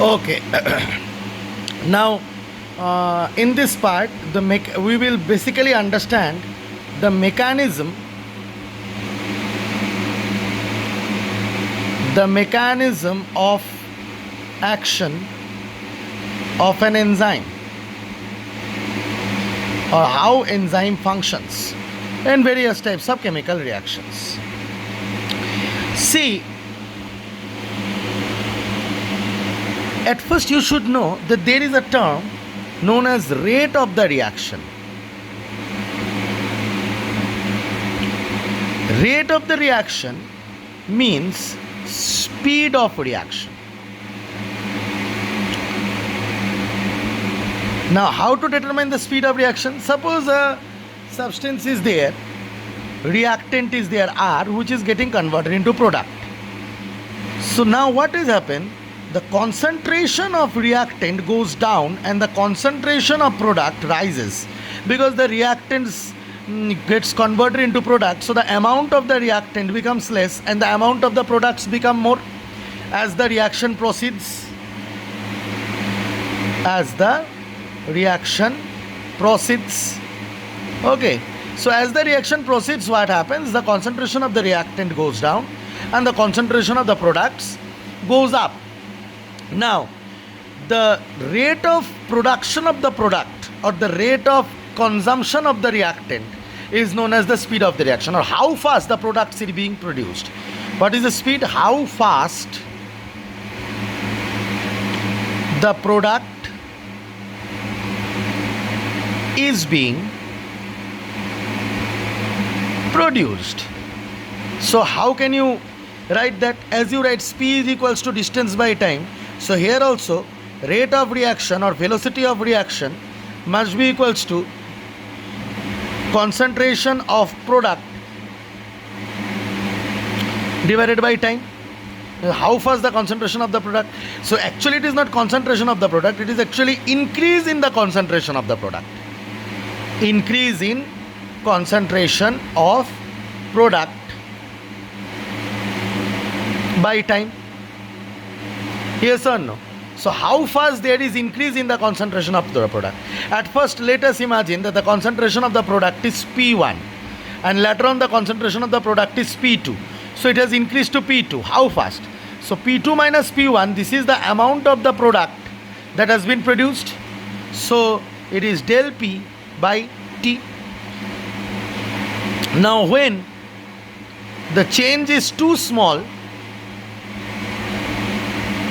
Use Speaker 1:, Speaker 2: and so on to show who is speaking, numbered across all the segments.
Speaker 1: Okay. Now, in this part, we will basically understand the mechanism of action of an enzyme, or how enzyme functions in various types of chemical reactions. See, at first you should know that there is a term known as rate of the reaction. Rate of the reaction means speed of reaction. Now, how to determine the speed of reaction? Suppose a substance is there, reactant is there R, which is getting converted into product. So now what has happened? The concentration of reactant goes down and the concentration of product rises, because the reactants gets converted into product, so the amount of the reactant becomes less and the amount of the products become more as the reaction proceeds. Okay, so as the reaction proceeds, what happens? The concentration of the reactant goes down and the concentration of the products goes up. Now, the rate of production of the product or the rate of consumption of the reactant is known as the speed of the reaction, or how fast the products are being produced. What is the speed? How fast the product is being produced. So how can you write that? As you write P is equals to distance by time, so here also rate of reaction or velocity of reaction must be equals to concentration of product divided by time. How fast the concentration of the product? So actually it is not concentration of the product, it is actually increase in the concentration of the product. Increase in concentration of product by time. Yes or no? So how fast there is increase in the concentration of the product? At first, let us imagine that the concentration of the product is P1 and later on the concentration of the product is P2. So it has increased to P2. How fast? So P2 minus P1, this is the amount of the product that has been produced. So it is del P by T. Now when the change is too small,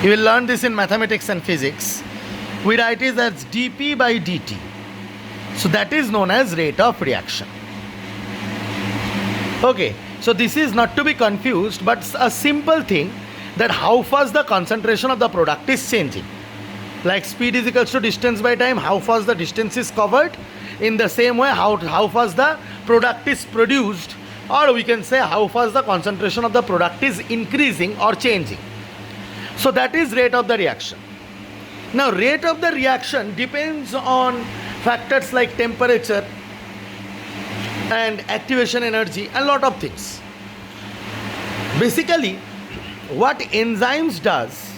Speaker 1: you will learn this in mathematics and physics, we write it as dP by dt. So that is known as rate of reaction. Okay, so this is not to be confused, but a simple thing, that how fast the concentration of the product is changing. Like speed is equals to distance by time, how fast the distance is covered. In the same way, how fast the product is produced, or we can say how fast the concentration of the product is increasing or changing. So that is rate of the reaction. Now rate of the reaction depends on factors like temperature and activation energy, a lot of things. Basically, what enzymes does,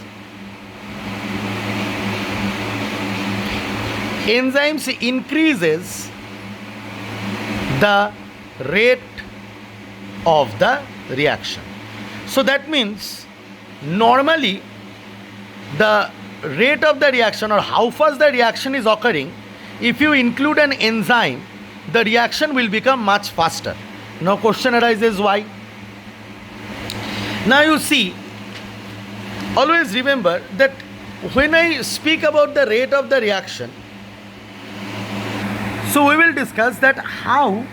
Speaker 1: enzymes increases the rate of the reaction. So that means normally the rate of the reaction, or how fast the reaction is occurring, if you include an enzyme, the reaction will become much faster. Now question arises, why? Now you see, always remember that when I speak about the rate of the reaction, so we will discuss that how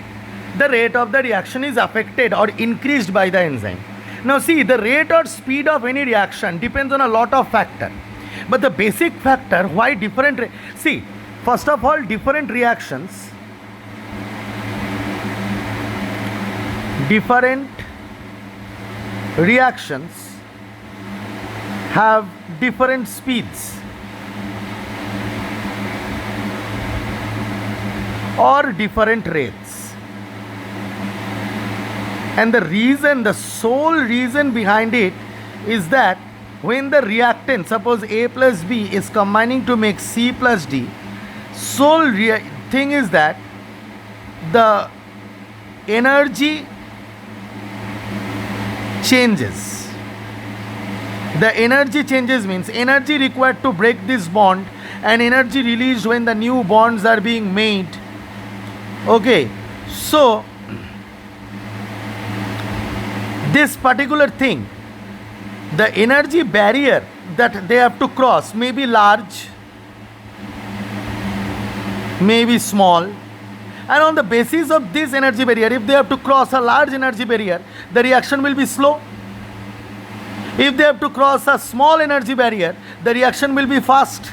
Speaker 1: the rate of the reaction is affected or increased by the enzyme. Now see, the rate or speed of any reaction depends on a lot of factors. But the basic factor why different, see, first of all, different reactions have different speeds or different rates. And the sole reason behind it is that when the reactant, suppose A plus B is combining to make C plus D, sole thing is that the energy changes. The energy changes means energy required to break this bond and energy released when the new bonds are being made. Okay, so this particular thing, the energy barrier that they have to cross may be large, may be small, and on the basis of this energy barrier, if they have to cross a large energy barrier, the reaction will be slow. If they have to cross a small energy barrier, the reaction will be fast.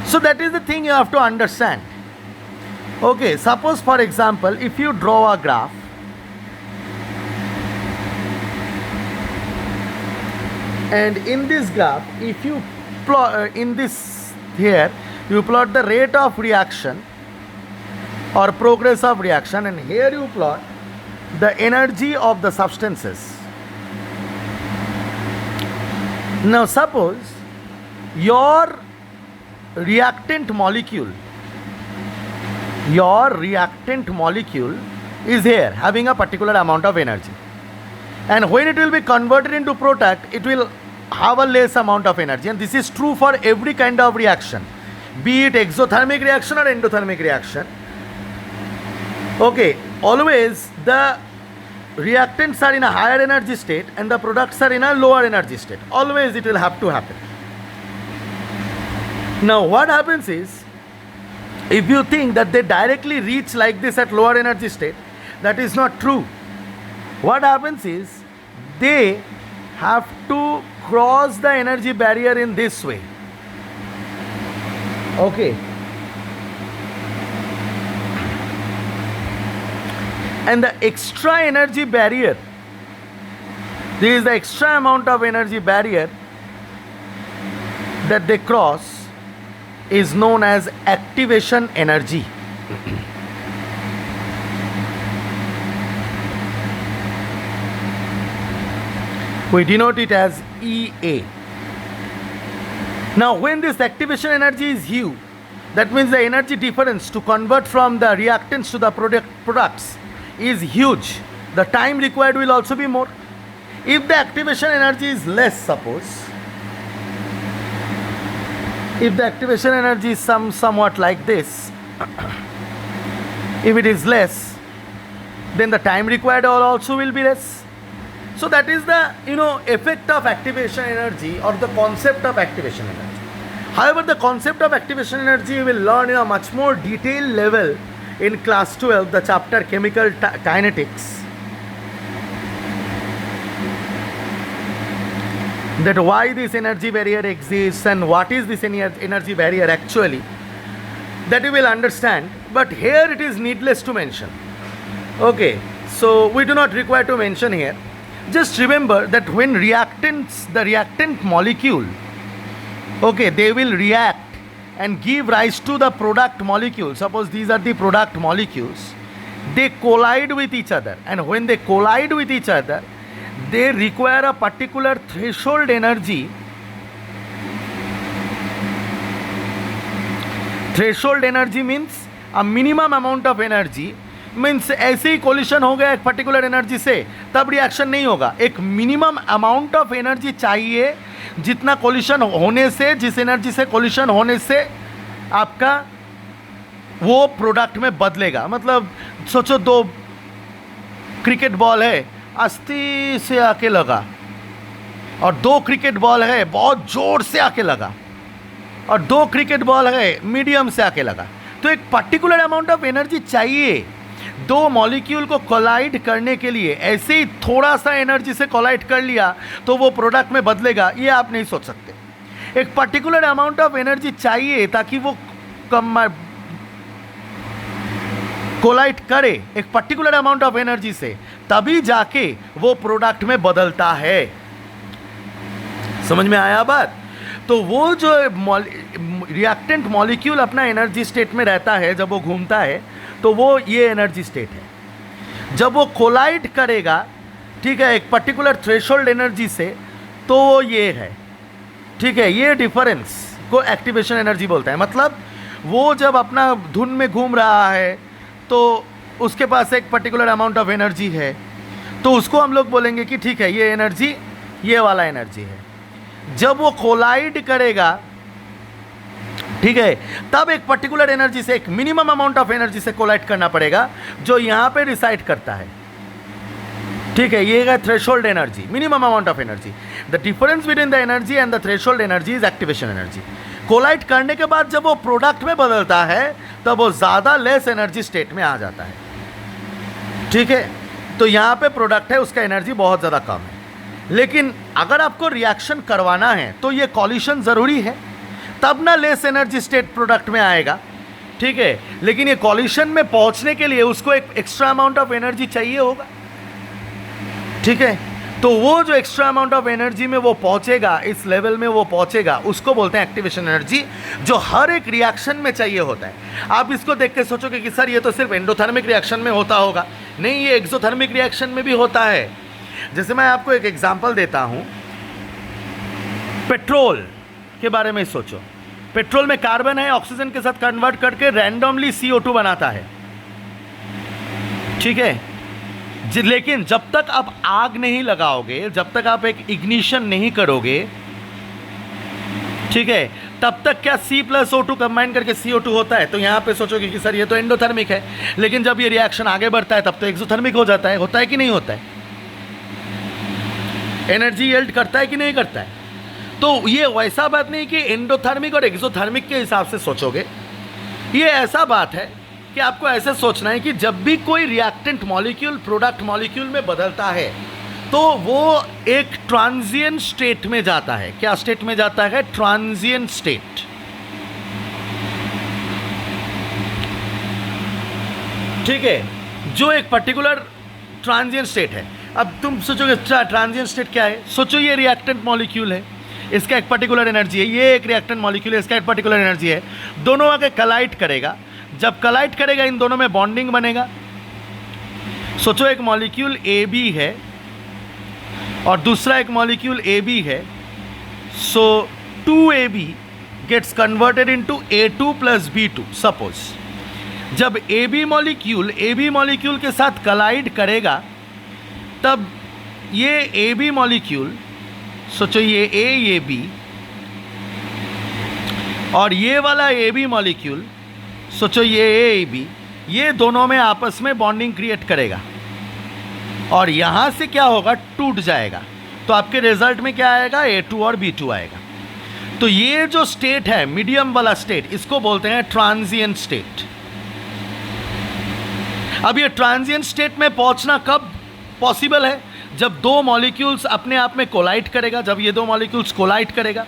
Speaker 1: So that is the thing you have to understand. Okay, suppose for example, if you draw a graph, and in this graph, if you plot in this here, you plot the rate of reaction or progress of reaction, and here you plot the energy of the substances. Now suppose your reactant molecule is here having a particular amount of energy, and when it will be converted into product, it will have a less amount of energy, and this is true for every kind of reaction, be it exothermic reaction or endothermic reaction. Okay, always the reactants are in a higher energy state and the products are in a lower energy state. Always it will have to happen. Now what happens is, if you think that they directly reach like this at lower energy state, that is not true. What happens is, they have to cross the energy barrier in this way. Okay. And the extra energy barrier, there is the extra amount of energy barrier that they cross, is known as activation energy. We denote it as EA. Now when this activation energy is huge, that means the energy difference to convert from the reactants to the products is huge. The time required will also be more. If the activation energy is less, suppose, if the activation energy is somewhat like this, if it is less, then the time required also will be less. So that is the effect of activation energy, or the concept of activation energy. However, the concept of activation energy we will learn in a much more detailed level in class 12, the chapter chemical kinetics. That why this energy barrier exists and what is this energy barrier actually, that you will understand, but here it is needless to mention. Okay, so we do not require to mention here. Just remember that when reactants, the reactant molecule, okay, they will react and give rise to the product molecule. Suppose these are the product molecules, they collide with each other, and when they collide with each other, they require a particular threshold energy. Threshold energy means a minimum amount of energy, means ऐसे ही collision हो गया एक particular energy से, तब reaction नहीं होगा. एक minimum amount of energy चाहिए जितना कोलिशन होने से, जिस एनर्जी से कोलिशन होने से आपका वो प्रोडक्ट में बदलेगा. मतलब सोचो दो क्रिकेट बॉल है, आस्ते से आके लगा, और दो क्रिकेट बॉल है बहुत ज़ोर से आके लगा, और दो क्रिकेट बॉल है मीडियम से आके लगा. तो एक पर्टिकुलर अमाउंट ऑफ एनर्जी चाहिए दो मॉलिक्यूल को कोलाइड करने के लिए. ऐसे ही थोड़ा सा एनर्जी से कोलाइड कर लिया तो वो प्रोडक्ट में बदलेगा, ये आप नहीं सोच सकते. एक पर्टिकुलर अमाउंट ऑफ एनर्जी चाहिए ताकि वो कोलाइड करे एक पर्टिकुलर अमाउंट ऑफ एनर्जी से, तभी जाके वो प्रोडक्ट में बदलता है. समझ में आया बात? तो वो जो रिएक्टेंट मॉलिक्यूल अपना एनर्जी स्टेट में रहता है, जब वो घूमता है तो वो ये एनर्जी स्टेट है. जब वो कोलाइड करेगा, ठीक है, एक पर्टिकुलर थ्रेशोल्ड एनर्जी से, तो वो ये है, ठीक है। ये डिफरेंस को एक्टिवेशन एनर्जी बोलते हैं। मतलब वो जब अपना धुन में घूम रहा है तो उसके पास एक पर्टिकुलर अमाउंट ऑफ एनर्जी है, तो उसको हम लोग बोलेंगे कि ठीक है ये एनर्जी ये वाला एनर्जी है। जब वो कोलाइड करेगा, ठीक है, तब एक पर्टिकुलर एनर्जी से, एक मिनिमम अमाउंट ऑफ एनर्जी से कोलाइड करना पड़ेगा जो यहाँ पे रिसाइड करता है, ठीक है। ये है threshold energy, minimum amount of energy. The difference between the energy and the threshold energy is activation energy. Collide करने के बाद जब वो प्रोडक्ट में बदलता है तब वो ज़्यादा लेस एनर्जी स्टेट में आ जाता है, ठीक है। तो यहाँ पे प्रोडक्ट है उसका एनर्जी बहुत ज़्यादा कम है। लेकिन अगर आपको रिएक्शन करवाना है तो ये कॉलिशन ज़रूरी है, तब ना लेस एनर्जी स्टेट प्रोडक्ट में आएगा, ठीक है। लेकिन ये कॉलिशन में पहुंचने के लिए उसको एक एक्स्ट्रा अमाउंट ऑफ एनर्जी चाहिए होगा, ठीक है। तो वो जो एक्स्ट्रा अमाउंट ऑफ एनर्जी में वो पहुंचेगा, इस लेवल में वो पहुंचेगा, उसको बोलते हैं एक्टिवेशन एनर्जी, जो हर एक रिएक्शन में चाहिए होता है। आप इसको देख के सोचोगे कि सर ये तो सिर्फ एंडोथर्मिक रिएक्शन में होता होगा। नहीं, ये एक्सोथर्मिक रिएक्शन में भी होता है। जैसे मैं आपको एक एग्जांपल देता हूं, पेट्रोल के बारे में सोचो। पेट्रोल में कार्बन है, ऑक्सीजन के साथ कन्वर्ट करके रैंडमली CO2 बनाता है, ठीक है। लेकिन जब तक आप आग नहीं लगाओगे, जब तक आप एक इग्निशन नहीं करोगे, ठीक है, तब तक क्या C+O2 कंबाइन करके CO2 होता है। तो यहाँ पे सोचोगे कि सर ये तो एंडोथर्मिक है, लेकिन जब ये रिएक्शन आगे बढ़ता है तब तो एक्सोथर्मिक हो जाता है। होता है कि नहीं होता है? एनर्जी यील्ड करता है कि नहीं करता है? तो ये वैसा बात नहीं कि एंडोथर्मिक और एक्सोथर्मिक के हिसाब से सोचोगे। ये ऐसा बात है कि आपको ऐसे सोचना है कि जब भी कोई रिएक्टेंट मॉलिक्यूल प्रोडक्ट मॉलिक्यूल में बदलता है तो वो एक ट्रांजिएंट स्टेट में जाता है। क्या स्टेट में जाता है? ट्रांजिएंट स्टेट, ठीक है, जो एक पर्टिकुलर ट्रांजिएंट स्टेट है। अब तुम सोचोगे ट्रांजिएंट स्टेट क्या है? सोचो ये रिएक्टेंट मॉलिक्यूल है, इसका एक पर्टिकुलर एनर्जी है, ये एक रिएक्टेंट मॉलिक्यूल है, इसका एक पर्टिकुलर एनर्जी है। दोनों आके कलाइड करेगा। जब कलाइड करेगा इन दोनों में बॉन्डिंग बनेगा। सोचो एक मॉलिक्यूल AB है और दूसरा एक मॉलिक्यूल AB है, so 2AB gets converted into A2 + B2। Suppose जब AB मॉलिक्यूल के साथ कलाइड करेगा तब ये AB मॉलिक्यूल, सोचो ये A ये B, और ये वाला AB मॉलिक्यूल, सोचो ये A B, ये दोनों में आपस में बॉन्डिंग क्रिएट करेगा और यहाँ से क्या होगा? टूट जाएगा। तो आपके रिजल्ट में क्या आएगा? A2 और B2 आएगा। तो ये जो स्टेट है, मीडियम वाला स्टेट, इसको बोलते हैं ट्रांजिएंट स्टेट। अब ये ट्रांजिएंट स्टेट में पहुंचना कब पॉसिबल है? जब दो मॉलिक्यूल्स अपने आप में कोलाइड करेगा, जब ये दो मॉलिक्यूल्स कोलाइड करेगा।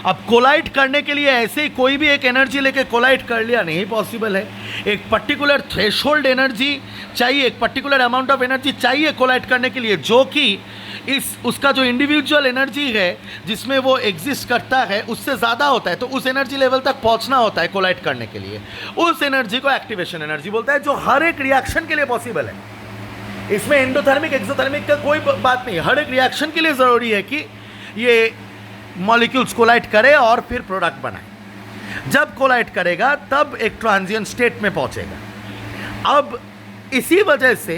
Speaker 1: अब कोलाइड करने के लिए ऐसे ही कोई भी एक एनर्जी लेके कोलाइड कर लिया नहीं पॉसिबल है। एक पर्टिकुलर थ्रेशोल्ड एनर्जी चाहिए, एक पर्टिकुलर अमाउंट ऑफ एनर्जी चाहिए कोलाइड करने के लिए, जो कि उसका जो इंडिविजुअल एनर्जी है जिसमें वो एग्जिस्ट करता है उससे ज़्यादा होता है। तो उस एनर्जी लेवल तक पहुंचना होता है कोलाइड करने के लिए। उस एनर्जी को एक्टिवेशन एनर्जी बोलता है, जो हर एक रिएक्शन के लिए पॉसिबल है। इसमें एंडोथर्मिक एक्सोथर्मिक का कोई बात नहीं, हर एक रिएक्शन के लिए ज़रूरी है कि ये मॉलिक्यूल्स कोलाइड करे और फिर प्रोडक्ट बनाए। जब कोलाइड करेगा तब एक ट्रांजिएंट स्टेट में पहुंचेगा। अब इसी वजह से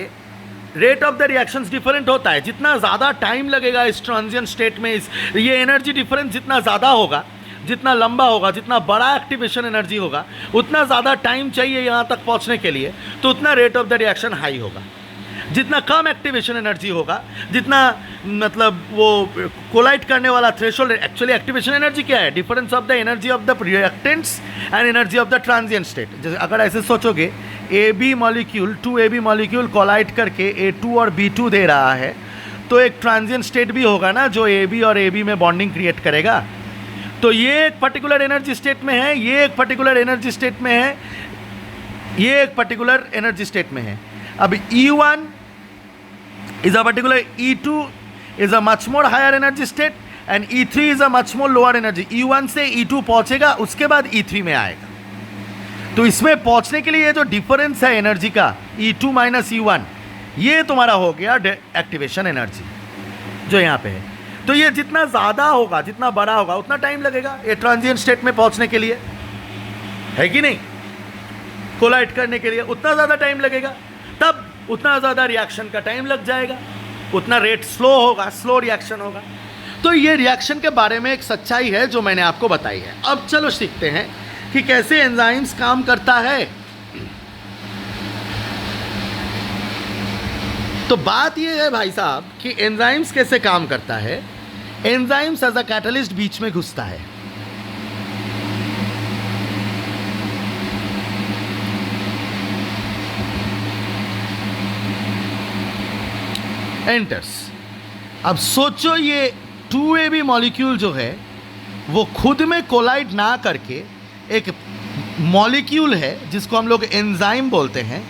Speaker 1: rate of the reactions different होता है। जितना ज़्यादा टाइम लगेगा इस ट्रांजिएंट स्टेट में, ये एनर्जी डिफरेंस जितना ज़्यादा होगा, जितना लंबा होगा, जितना बड़ा एक्टिवेशन एनर्जी होगा, उतना ज़्यादा टाइम चाहिए यहाँ तक पहुँचने के लिए, तो उतना rate of the reaction high होगा। जितना कम एक्टिवेशन एनर्जी होगा, जितना मतलब वो कोलाइड करने वाला थ्रेशोल्ड, एक्चुअली एक्टिवेशन एनर्जी क्या है? Difference of the energy of the reactants and energy of the transient state. जैसे अगर ऐसे सोचोगे, AB molecule 2AB molecule collide करके A2 और B2 दे रहा है, तो एक ट्रांजिएंट स्टेट भी होगा ना, जो AB और AB में बॉन्डिंग क्रिएट करेगा। तो ये एक पर्टिकुलर एनर्जी स्टेट में है, ये एक पर्टिकुलर एनर्जी स्टेट में है, ये एक पर्टिकुलर एनर्जी स्टेट में है। अब E1 is a particular, E2 is a much more higher energy state and E3 is a much more lower energy। E1 से E2 पहुंचेगा, उसके बाद E3 में आएगा। तो इसमें पहुंचने के लिए ये जो डिफरेंस है एनर्जी का, E2 - E1, ये तुम्हारा हो गया एक्टिवेशन एनर्जी जो यहाँ पे है। तो ये जितना ज़्यादा होगा, जितना बड़ा होगा, उतना टाइम लगेगा ये ट्रांजिएंट स्टेट में पहुंचने के लिए, है कि नहीं? कोलाइड करने के लिए उतना ज़्यादा टाइम लगेगा, तब उतना ज़्यादा रिएक्शन का टाइम लग जाएगा, उतना रेट स्लो होगा, स्लो रिएक्शन होगा। तो ये रिएक्शन के बारे में एक सच्चाई है जो मैंने आपको बताई है। अब चलो सीखते हैं कि कैसे एंजाइम्स काम करता है। तो बात ये है भाई साहब कि एंजाइम्स कैसे काम करता है। एंजाइम्स एज अ कैटलिस्ट बीच में घुसता है। एंटर्स। अब सोचो ये 2AB मॉलिक्यूल जो है वो खुद में कोलाइड ना करके एक मॉलिक्यूल है जिसको हम लोग एंजाइम बोलते हैं,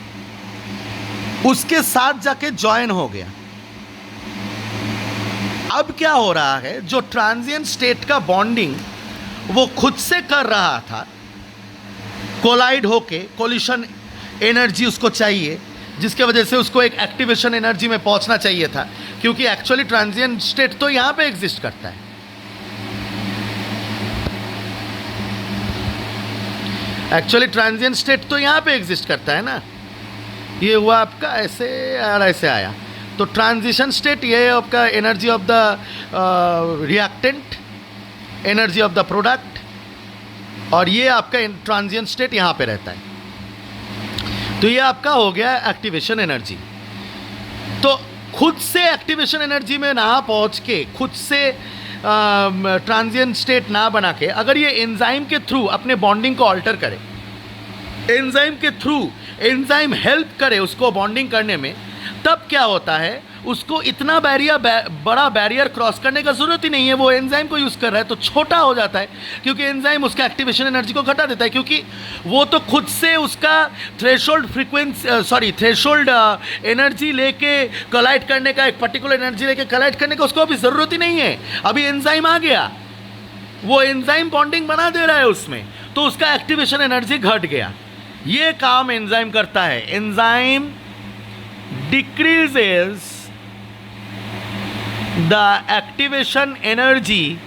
Speaker 1: उसके साथ जाके ज्वाइन हो गया। अब क्या हो रहा है, जो ट्रांजिएंट स्टेट का बॉन्डिंग वो खुद से कर रहा था, कोलाइड होके, कोलिशन एनर्जी उसको चाहिए जिसके वजह से उसको एक एक्टिवेशन एनर्जी में पहुंचना चाहिए था, क्योंकि एक्चुअली ट्रांजिएंट स्टेट तो यहां पे एग्जिस्ट करता है। एक्चुअली ट्रांजिएंट स्टेट तो यहां पे एग्जिस्ट करता है ना। ये हुआ आपका ऐसे और ऐसे आया, तो ट्रांजिशन स्टेट ये आपका energy of the reactant, energy of the product, और ये आपका ट्रांजिएंट स्टेट यहाँ पे रहता है। तो ये आपका हो गया एक्टिवेशन एनर्जी। तो खुद से एक्टिवेशन एनर्जी में ना पहुँच के, खुद से ट्रांजिएंट स्टेट ना बना के, अगर ये एंजाइम के थ्रू अपने बॉन्डिंग को ऑल्टर करे, एंजाइम के थ्रू एंजाइम हेल्प करे उसको बॉन्डिंग करने में, तब क्या होता है, उसको इतना बड़ा बैरियर क्रॉस करने का ज़रूरत ही नहीं है। वो एंजाइम को यूज़ कर रहा है तो छोटा हो जाता है, क्योंकि एंजाइम उसका एक्टिवेशन एनर्जी को घटा देता है, क्योंकि वो तो खुद से उसका थ्रेशोल्ड एनर्जी लेके कोलाइड करने का, एक पर्टिकुलर एनर्जी लेके कोलाइड करने का उसको अभी ज़रूरत ही नहीं है। अभी एंजाइम आ गया, वो एंजाइम बॉन्डिंग बना दे रहा है उसमें, तो उसका एक्टिवेशन एनर्जी घट गया। ये काम एंजाइम करता है। Enzyme decreases the activation energy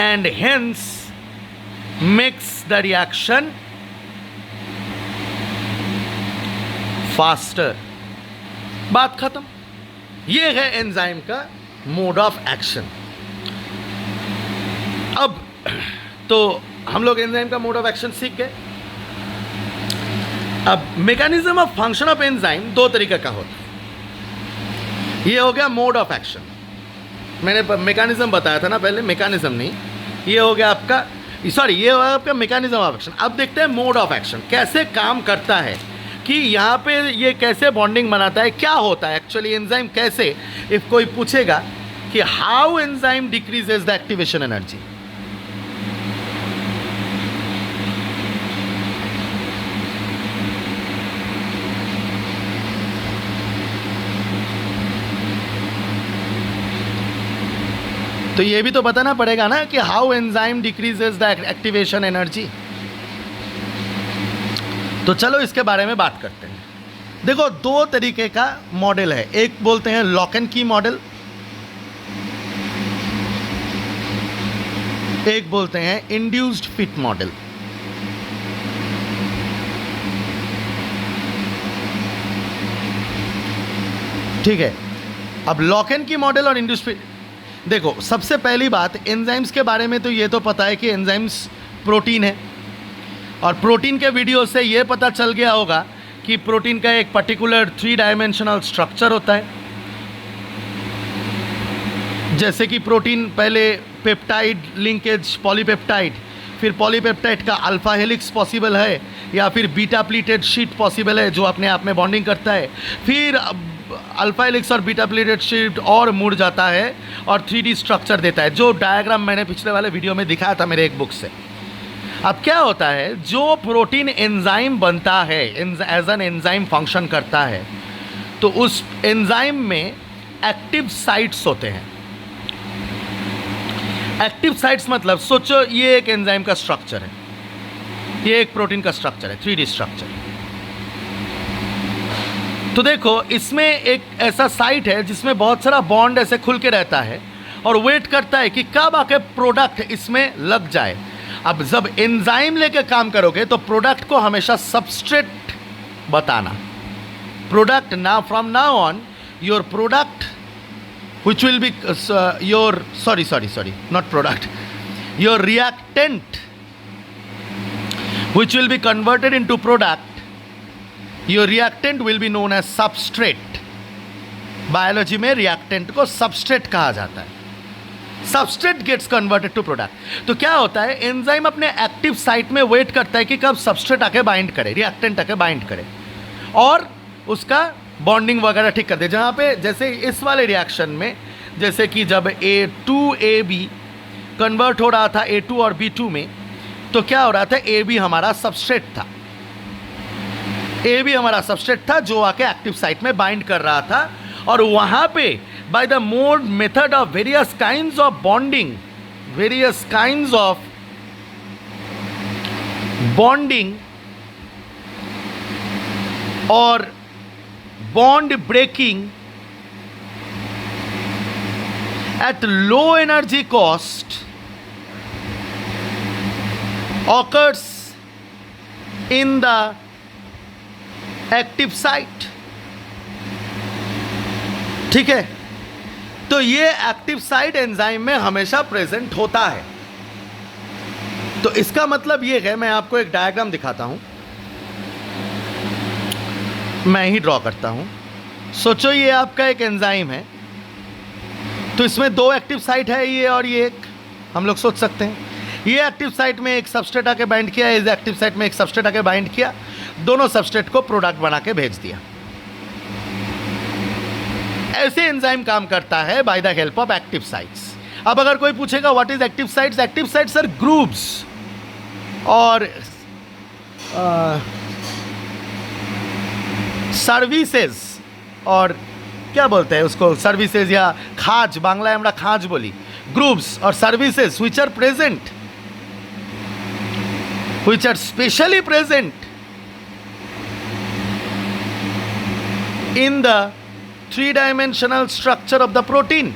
Speaker 1: and hence makes the reaction faster। बात खत्म। ये है एंजाइम का मोड ऑफ एक्शन। अब तो हम लोग एंजाइम का मोड ऑफ एक्शन सीख गए। अब mechanism of function of enzyme दो तरीके का होता है। ये हो गया मोड ऑफ एक्शन, मैंने मैकेनिज्म बताया था ना पहले, मैकेनिज्म नहीं, ये हो गया आपका, सॉरी, ये हो गया आपका मैकेनिज्म ऑफ एक्शन। अब देखते हैं मोड ऑफ एक्शन कैसे काम करता है, कि यहाँ पे ये कैसे बॉन्डिंग बनाता है, क्या होता है एक्चुअली एंजाइम कैसे। इफ कोई पूछेगा कि how enzyme decreases the activation energy, तो ये भी तो बताना पड़ेगा ना कि how enzyme decreases the activation energy. तो चलो इसके बारे में बात करते हैं। देखो, दो तरीके का मॉडल है, एक बोलते हैं लॉक एंड की मॉडल, एक बोलते हैं इंड्यूस्ड फिट मॉडल। ठीक है, अब लॉक एंड की मॉडल और इंड्यूस्ड फिट, देखो सबसे पहली बात एंजाइम्स के बारे में तो ये तो पता है कि एंजाइम्स प्रोटीन है, और प्रोटीन के वीडियो से ये पता चल गया होगा कि प्रोटीन का एक पर्टिकुलर 3 डायमेंशनल स्ट्रक्चर होता है। जैसे कि प्रोटीन पहले पेप्टाइड लिंकेज पॉलीपेप्टाइड, फिर पॉलीपेप्टाइड का अल्फा हेलिक्स पॉसिबल है, या फिर बीटा प्लीटेड शीट पॉसिबल है जो अपने आप में बॉन्डिंग करता है, फिर अल्फा हेलिक्स और बीटा प्लीटेड शीट और मुड़ जाता है और 3D स्ट्रक्चर देता है, जो डायग्राम मैंने पिछले वाले वीडियो में दिखाया था मेरे एक बुक से। अब क्या होता है, जो प्रोटीन एंजाइम बनता है, एज एन एंजाइम फंक्शन करता है, तो उस एंजाइम में एक्टिव साइट्स होते हैं। एक्टिव साइट्स मतलब सोचो ये एक एंजाइम का स्ट्रक्चर है, ये एक प्रोटीन का स्ट्रक्चर है, 3D स्ट्रक्चर। तो देखो इसमें एक ऐसा साइट है जिसमें बहुत सारा बॉन्ड ऐसे खुल के रहता है और वेट करता है कि कब आके प्रोडक्ट इसमें लग जाए। अब जब एंजाइम लेके काम करोगे तो प्रोडक्ट को हमेशा सबस्ट्रेट बताना। प्रोडक्ट ना from now on your product which will be your sorry not product, your reactant which will be converted into product, your reactant will be known as substrate। Biology में reactant को substrate कहा जाता है। Substrate gets converted to product. तो क्या होता है, enzyme अपने एक्टिव साइट में वेट करता है कि कब सबस्ट्रेट आके बाइंड करे, रिएक्टेंट आके बाइंड करे और उसका बॉन्डिंग वगैरह ठीक कर दे। जहाँ पे जैसे इस वाले रिएक्शन में जैसे कि जब A2AB कन्वर्ट हो रहा था A2 और B2 में, तो क्या हो रहा था, AB हमारा सबस्ट्रेट था, AB हमारा सबस्ट्रेट था जो आके एक्टिव साइट में बाइंड कर रहा था। और वहाँ पे by the mode method of various kinds of bonding, various kinds of bonding और bond breaking at low energy cost occurs in the active site। ठीक है, तो ये एक्टिव साइट एंजाइम में हमेशा प्रेजेंट होता है। तो इसका मतलब ये है, मैं आपको एक डायग्राम दिखाता हूं, मैं ही ड्रॉ करता हूं। सोचो ये आपका एक एंजाइम है, तो इसमें दो एक्टिव साइट है, ये और ये एक। हम लोग सोच सकते हैं ये एक्टिव साइट में एक सबस्ट्रेट आके बाइंड किया, इस एक्टिव साइट में एक सबस्ट्रेट आके बाइंड किया, दोनों सबस्ट्रेट को प्रोडक्ट बना के भेज दिया। ऐसे एंजाइम काम करता है by the help of active sites. अब अगर कोई पूछेगा what is active sites, active sites are groups और सर्विसेज, और क्या बोलते हैं उसको, सर्विसेज या खाज, बांग्ला আমরা खाज बोली, ग्रुप्स और services which are present, which are specially present in the three-dimensional structure of the protein।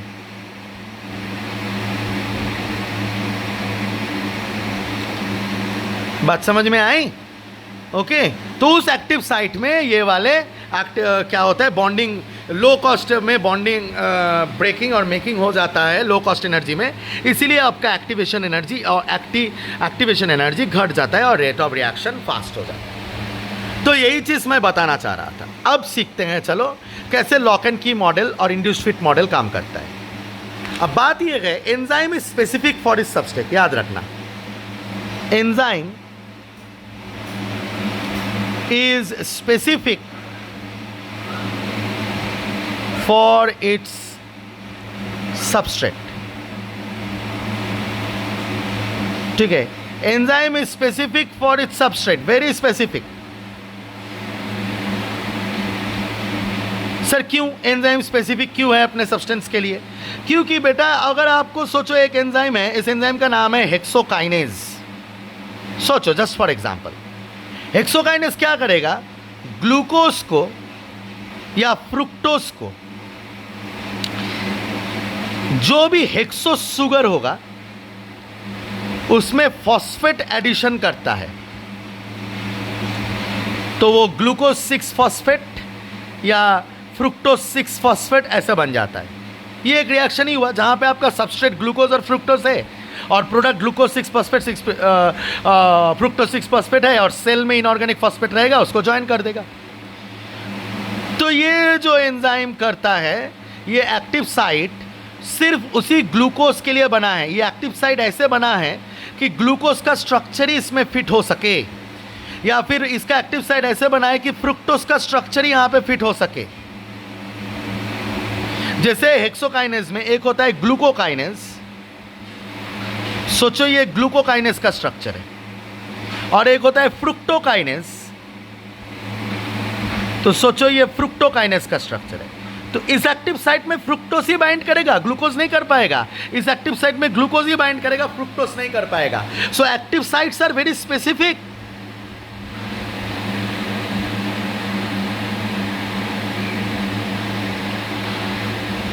Speaker 1: बात समझ में आई? ओके तो उस एक्टिव साइट में ये वाले क्या होता है, बॉन्डिंग, लो कॉस्ट में बॉन्डिंग ब्रेकिंग और मेकिंग हो जाता है लो कॉस्ट एनर्जी में, इसीलिए आपका एक्टिवेशन एनर्जी और एक्टिवेशन एनर्जी घट जाता है और रेट ऑफ रिएक्शन फास्ट हो जाता है। तो यही चीज़ मैं बताना चाह रहा था। अब सीखते हैं चलो कैसे लॉक एंड की मॉडल और इंड्यूस्ड फिट मॉडल काम करता है। अब बात यह है, एंजाइम इज स्पेसिफिक फॉर इस सबस्ट्रेट, याद रखना, enzyme is specific for its substrate। ठीक है, enzyme is specific for its substrate, very specific. Sir क्यों एंजाइम स्पेसिफिक क्यों है अपने सब्सटेंस के लिए? क्योंकि बेटा अगर आपको सोचो एक एंजाइम है, इस एंजाइम का नाम है हेक्सोकाइनेज। सोचो जस्ट फॉर एग्जांपल, हेक्सोकाइनेज क्या करेगा, ग्लूकोज को या फ्रुक्टोज को, जो भी हेक्सो शुगर होगा उसमें फॉस्फेट एडिशन करता है, तो वो ग्लूकोज 6 फॉस्फेट या फ्रुक्टोज 6 फॉस्फेट ऐसा बन जाता है। ये एक रिएक्शन ही हुआ जहां पे आपका सबस्ट्रेट ग्लूकोज और फ्रुक्टोज है और product glucose 6 phosphate fructose 6 phosphate है और सेल में इनऑर्गेनिक फॉस्फेट रहेगा, उसको ज्वाइन कर देगा। तो ये जो एंजाइम करता है, ये एक्टिव साइट सिर्फ उसी ग्लूकोज के लिए बना है। ये एक्टिव साइट ऐसे बना है कि ग्लूकोज का स्ट्रक्चर ही इसमें फिट हो सके, या फिर इसका एक्टिव साइट ऐसे बना है कि फ्रुक्टोज का स्ट्रक्चर ही यहाँ पे फिट हो सके। जैसे हेक्सोकाइनेज में एक होता है ग्लूकोकाइनेज, सोचो ये ग्लूकोकाइनेज का स्ट्रक्चर है, और एक होता है फ्रुक्टोकाइनेज, तो सोचो ये फ्रुक्टोकाइनेज का स्ट्रक्चर है। तो इस एक्टिव साइट में फ्रुक्टोज ही बाइंड करेगा, ग्लूकोज नहीं कर पाएगा। इस एक्टिव साइट में ग्लूकोज ही बाइंड करेगा, फ्रुक्टोज नहीं कर पाएगा। So active sites are very specific.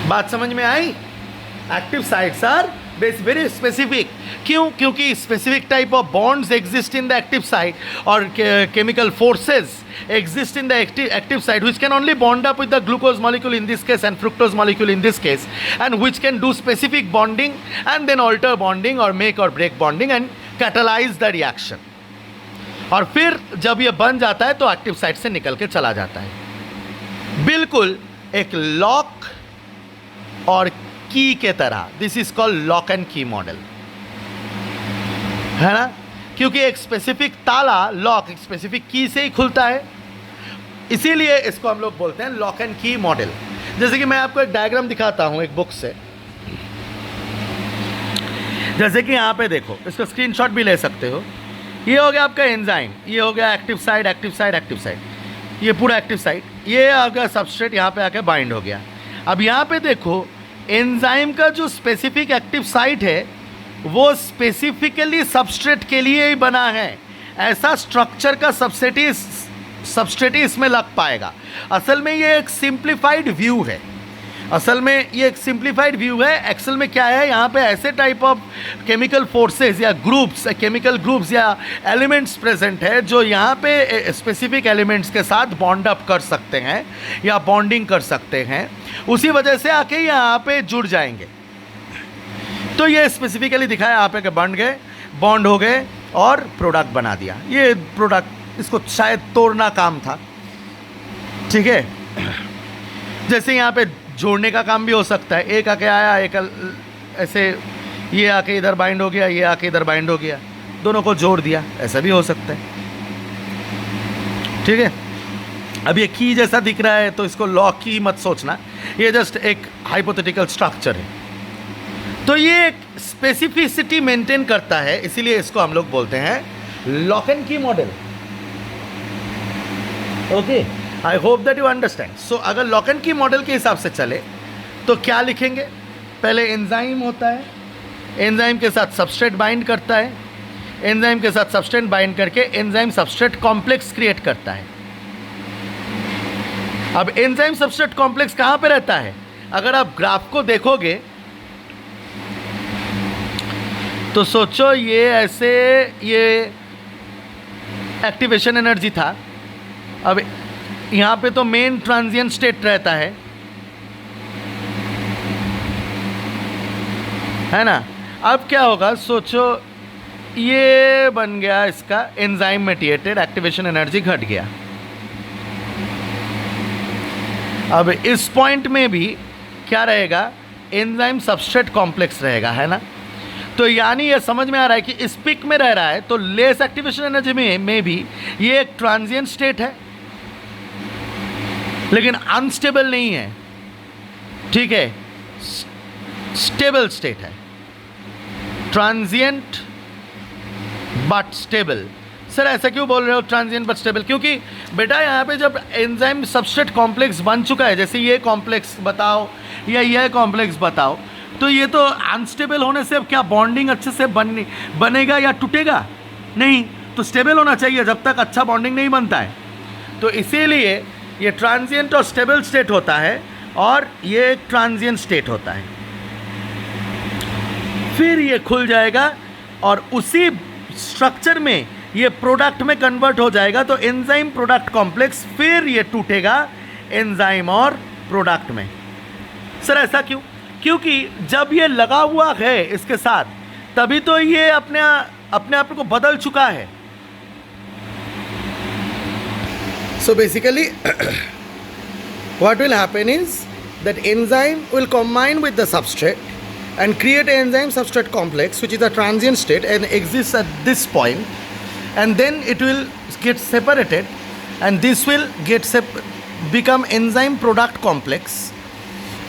Speaker 1: बात समझ में आई? Active sites are very specific. क्यों? क्योंकि specific type of bonds exist in the active site और chemical forces exist in the active site which can only bond up with the glucose molecule in this case and fructose molecule in this case, and which can do specific bonding and then alter bonding or make or break bonding and catalyze the reaction. और फिर जब ये बन जाता है तो active site से निकल के चला जाता है, बिल्कुल एक लॉक और की के तरह. This is called lock and key model, है ना? क्योंकि एक स्पेसिफिक ताला, लॉक एक स्पेसिफिक की से ही खुलता है, इसीलिए इसको हम लोग बोलते हैं लॉक एंड की मॉडल. जैसे कि मैं आपको एक डायग्राम दिखाता हूं एक बुक से. जैसे कि यहाँ पे देखो, इसको स्क्रीनशॉट भी ले सकते हो. ये हो गया आपका एंजाइम, ये हो गया active site, active site, active site, ये पूरा एक्टिव साइट. ये आ गया सबस्ट्रेट, यहाँ पे आके बाइंड हो गया. अब यहाँ पे देखो, एंजाइम का जो स्पेसिफिक एक्टिव साइट है वो स्पेसिफिकली सबस्ट्रेट के लिए ही बना है. ऐसा स्ट्रक्चर का सबस्ट्रेट ही इसमें लग पाएगा. असल में ये एक सिंप्लीफाइड व्यू है. असल में ये एक सिंप्लीफाइड व्यू है. एक्सेल में क्या है, यहाँ पे ऐसे टाइप ऑफ केमिकल फोर्सेस या ग्रुप्स, केमिकल ग्रुप्स या एलिमेंट्स प्रेजेंट है जो यहाँ पे स्पेसिफिक एलिमेंट्स के साथ बॉन्ड अप कर सकते हैं या बॉन्डिंग कर सकते हैं. उसी वजह से आके यहाँ पे जुड़ जाएंगे. तो ये स्पेसिफिकली दिखाया यहाँ पे कि बन गए, बॉन्ड हो गए और प्रोडक्ट बना दिया. ये प्रोडक्ट, इसको शायद तोड़ना काम था, ठीक है. जैसे यहाँ पे जोड़ने का काम भी हो सकता है. एक आके आया, एक ऐसे, ये आके इधर बाइंड हो गया, ये आके इधर बाइंड हो गया, दोनों को जोड़ दिया, ऐसा भी हो सकता है, ठीक है. अब ये की जैसा दिख रहा है तो इसको लॉक की मत सोचना, ये जस्ट एक हाइपोथेटिकल स्ट्रक्चर है. तो ये एक स्पेसिफिसिटी मेंटेन करता है, इसीलिए इसको हम लोग बोलते हैं lock and key model. Okay, I hope that you understand. So अगर लॉक एंड की मॉडल के हिसाब से चले तो क्या लिखेंगे? पहले एंजाइम होता है, एंजाइम के साथ सबस्ट्रेट बाइंड करता है, एंजाइम के साथ सबस्ट्रेट बाइंड करके एंजाइम सबस्ट्रेट कॉम्प्लेक्स क्रिएट करता है. अब एंजाइम सबस्ट्रेट कॉम्प्लेक्स कहाँ पे रहता है? अगर आप ग्राफ को देखोगे तो सोचो ये ऐसे, ये एक्टिवेशन एनर्जी था. अब यहाँ पे तो मेन ट्रांजिएंट स्टेट रहता है ना. अब क्या होगा, सोचो ये बन गया इसका एंजाइम मेडिएटेड, एक्टिवेशन एनर्जी घट गया. अब इस पॉइंट में भी क्या रहेगा, एंजाइम सबस्ट्रेट कॉम्प्लेक्स रहेगा, है ना. तो यानी ये समझ में आ रहा है कि इस पिक में रह रहा है तो लेस एक्टिवेशन एनर्जी में भी ये एक ट्रांजिएंट स्टेट है, लेकिन अनस्टेबल नहीं है, ठीक है, स्टेबल स्टेट है. Transient but stable. सर ऐसा क्यों बोल रहे हो ट्रांजिएंट बट स्टेबल? क्योंकि बेटा यहाँ पे जब एंजाइम सबस्ट्रेट कॉम्प्लेक्स बन चुका है, जैसे ये कॉम्प्लेक्स बताओ या यह कॉम्प्लेक्स बताओ, तो ये तो अनस्टेबल होने से अब क्या बॉन्डिंग अच्छे से बनेगा या टूटेगा? नहीं. तो स्टेबल होना चाहिए जब तक अच्छा बॉन्डिंग नहीं बनता है. तो इसीलिए ये ट्रांजिएंट और स्टेबल स्टेट होता है और ये एक ट्रांजिएंट स्टेट होता है. फिर ये खुल जाएगा और उसी स्ट्रक्चर में ये प्रोडक्ट में कन्वर्ट हो जाएगा. तो एंजाइम प्रोडक्ट कॉम्प्लेक्स, फिर ये टूटेगा एंजाइम और प्रोडक्ट में. सर ऐसा क्यों? क्योंकि जब ये लगा हुआ है इसके साथ, तभी तो ये अपने आप को बदल चुका है. So basically what will happen is that enzyme will combine with the substrate and create an enzyme substrate complex, which is a transient state and exists at this point, and then it will get separated, and this will become enzyme product complex.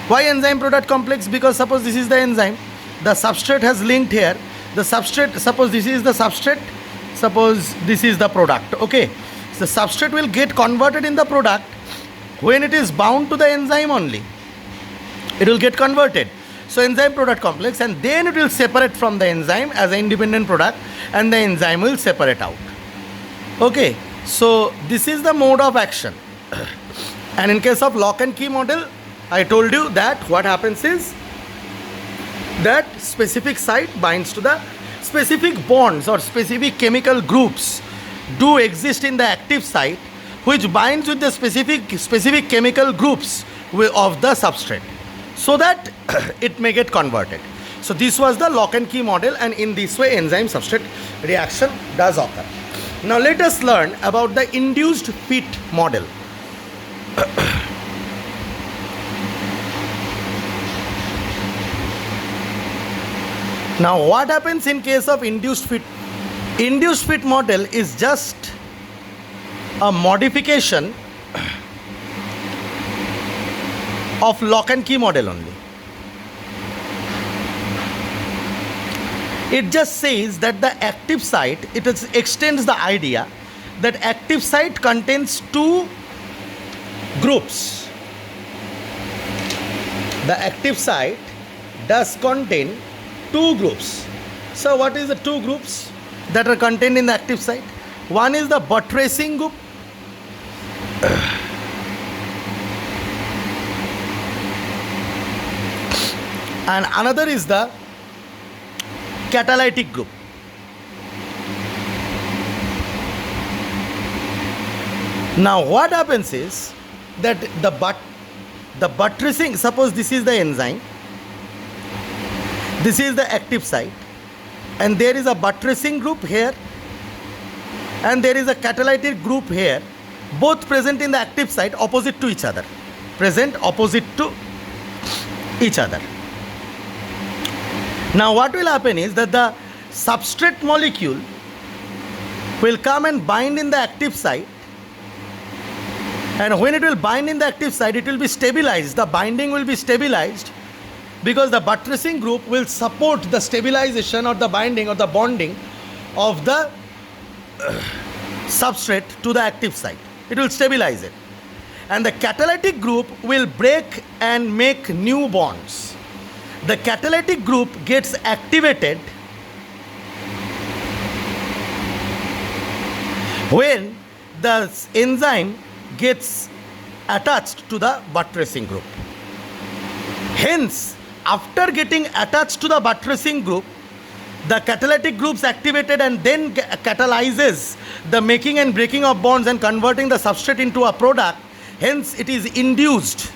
Speaker 1: Why enzyme product complex? Because suppose this is the enzyme, the substrate has linked here, the substrate, suppose this is the substrate, suppose this is the product. Okay, so the substrate will get converted in the product when it is bound to the enzyme only. It will get converted. So enzyme product complex, and then it will separate from the enzyme as an independent product, and the enzyme will separate out. Okay, so this is the mode of action. And in case of lock and key model, I told you that what happens is that specific site binds to the specific bonds or specific chemical groups do exist in the active site which binds with the specific chemical groups of the substrate so that it may get converted. So this was the lock and key model, and in this way enzyme substrate reaction does occur. Now let us learn about the induced fit model. Now what happens in case of induced fit? Induced fit model is just a modification of lock and key model only. It just says that the active site, extends the idea that active site contains two groups. The active site does contain two groups. So what is the two groups that are contained in the active site? One is the buttressing group and another is the catalytic group. Now what happens is that the buttressing, suppose this is the enzyme, this is the active site, and there is a buttressing group here and there is a catalytic group here, both present in the active site opposite to each other. Now what will happen is that the substrate molecule will come and bind in the active site, and when it will bind in the active site it will be stabilized. The binding will be stabilized because the buttressing group will support the stabilization or the binding or the bonding of the substrate to the active site. It will stabilize it, and the catalytic group will break and make new bonds. The catalytic group gets activated when the enzyme gets attached to the buttressing group. Hence, after getting attached to the buttressing group, the catalytic groups activated and then catalyzes the making and breaking of bonds and converting the substrate into a product. Hence, it is induced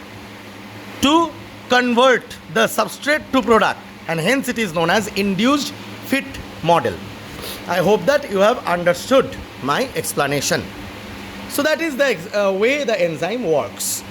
Speaker 1: to convert the substrate to product, and hence it is known as induced fit model. I hope that you have understood my explanation. So that is the way the enzyme works.